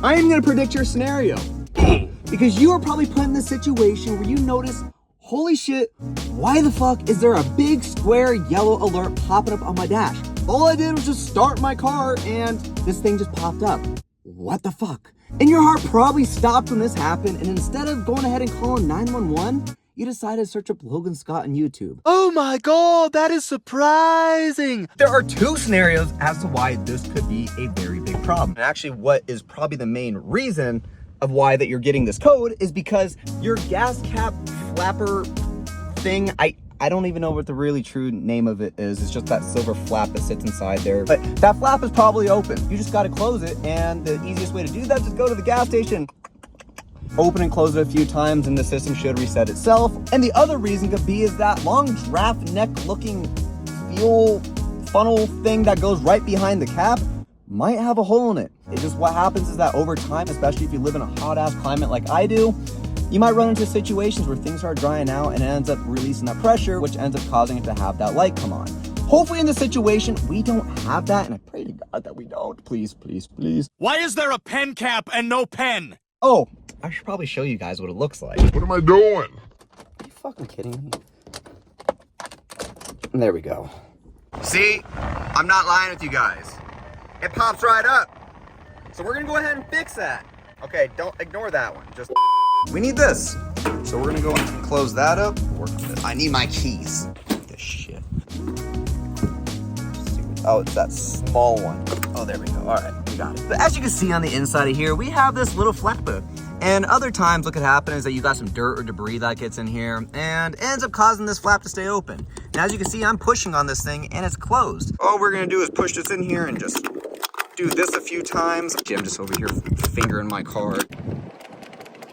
I am gonna predict your scenario. Because you are probably put in this situation where you notice, holy shit, why the fuck is there a big square yellow alert popping up on my dash? All I did was just start my car and this thing just popped up. What the fuck? And your heart probably stopped when this happened, and instead of going ahead and calling 911, you decided to search up Logan Scott on YouTube. Oh my god, that is surprising! There are two scenarios as to why this could be a very big problem. And actually, what is probably the main reason of why that you're getting this code is because your gas cap flapper thing, I don't even know what the really true name of it is. It's just that silver flap that sits inside there. But that flap is probably open. You just got to close it. And the easiest way to do that is just go to the gas station, open and close it a few times, and the system should reset itself. And the other reason could be is that long draft neck looking fuel funnel thing that goes right behind the cap might have a hole in it. It's just what happens is that over time, especially if you live in a hot ass climate like I do, you might run into situations where things are drying out and it ends up releasing that pressure, which ends up causing it to have that light come on. Hopefully in this situation, we don't have that, and I pray to God that we don't. Please, please, please. Why is there a pen cap and no pen? Oh, I should probably show you guys what it looks like. What am I doing? Are you fucking kidding me? There we go. See, I'm not lying with you guys. It pops right up. So we're gonna go ahead and fix that. Okay, don't ignore that one. Just we need this. So we're gonna go and close that up. I need my keys. This shit. Oh, it's that small one. Oh, there we go. All right, we got it. But as you can see on the inside of here, we have this little flapper. And other times what could happen is that you got some dirt or debris that gets in here and ends up causing this flap to stay open. And as you can see, I'm pushing on this thing and it's closed. All we're gonna do is push this in here and just do this a few times. I'm just over here fingering my car.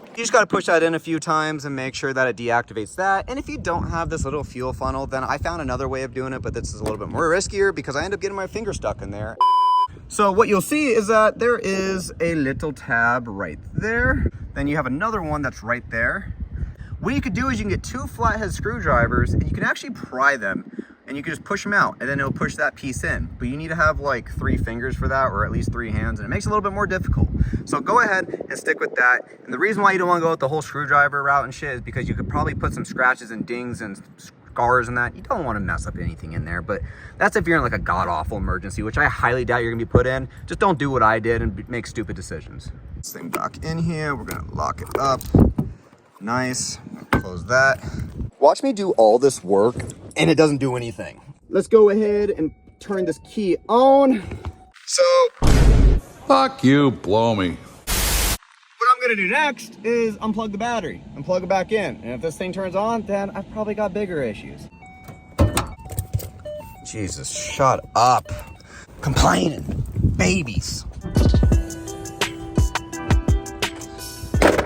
You just gotta push that in a few times and make sure that it deactivates that. And if you don't have this little fuel funnel, then I found another way of doing it, but this is a little bit more riskier because I end up getting my finger stuck in there. So what you'll see is that there is a little tab right there. Then you have another one that's right there. What you could do is you can get two flathead screwdrivers and you can actually pry them and you can just push them out and then it'll push that piece in. But you need to have like 3 fingers for that, or at least 3 hands, and it makes it a little bit more difficult. So go ahead and stick with that. And the reason why you don't want to go with the whole screwdriver route and shit is because you could probably put some scratches and dings and scars and that. You don't want to mess up anything in there, but that's if you're in like a god-awful emergency, which I highly doubt you're gonna be put in. Just don't do what I did and make stupid decisions. This thing back in here, we're gonna lock it up. Nice, close that. Watch me do all this work and it doesn't do anything. Let's go ahead and turn this key on. So, Fuck you, blow me. what I'm gonna do next is unplug the battery and plug it back in. And if this thing turns on, then I've probably got bigger issues. Jesus, shut up. Complaining. Babies.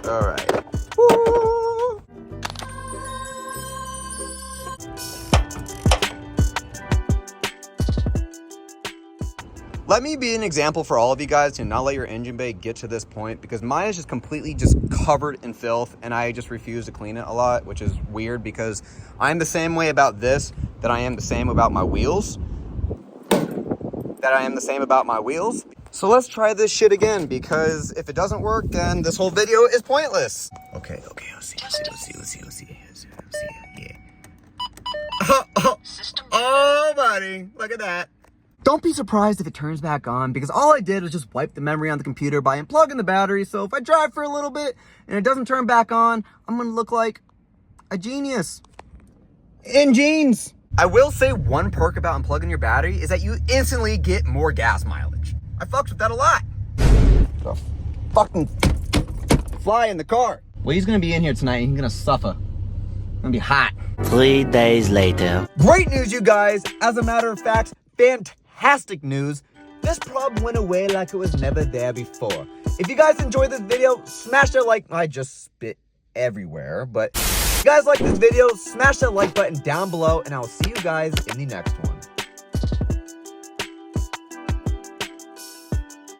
All right. Woo. Let me be an example for all of you guys to not let your engine bay get to this point, because mine is just completely just covered in filth and I just refuse to clean it a lot, which is weird because I'm the same way about this that I am the same about my wheels. So let's try this shit again, because if it doesn't work, then this whole video is pointless. Okay, let's see, yeah. Oh, buddy, look at that. Don't be surprised if it turns back on, because all I did was just wipe the memory on the computer by unplugging the battery. So if I drive for a little bit and it doesn't turn back on, I'm gonna look like a genius in jeans. I will say one perk about unplugging your battery is that you instantly get more gas mileage. I fucks with that a lot. The fucking fly in the car. Well, he's gonna be in here tonight and he's gonna suffer. It's gonna be hot. 3 days later. Great news, you guys. As a matter of fact, fantastic news. This problem went away like it was never there before. If you guys enjoyed this video, smash that like. I just spit everywhere, but if you guys like this video, smash that like button down below, and I will see you guys in the next one.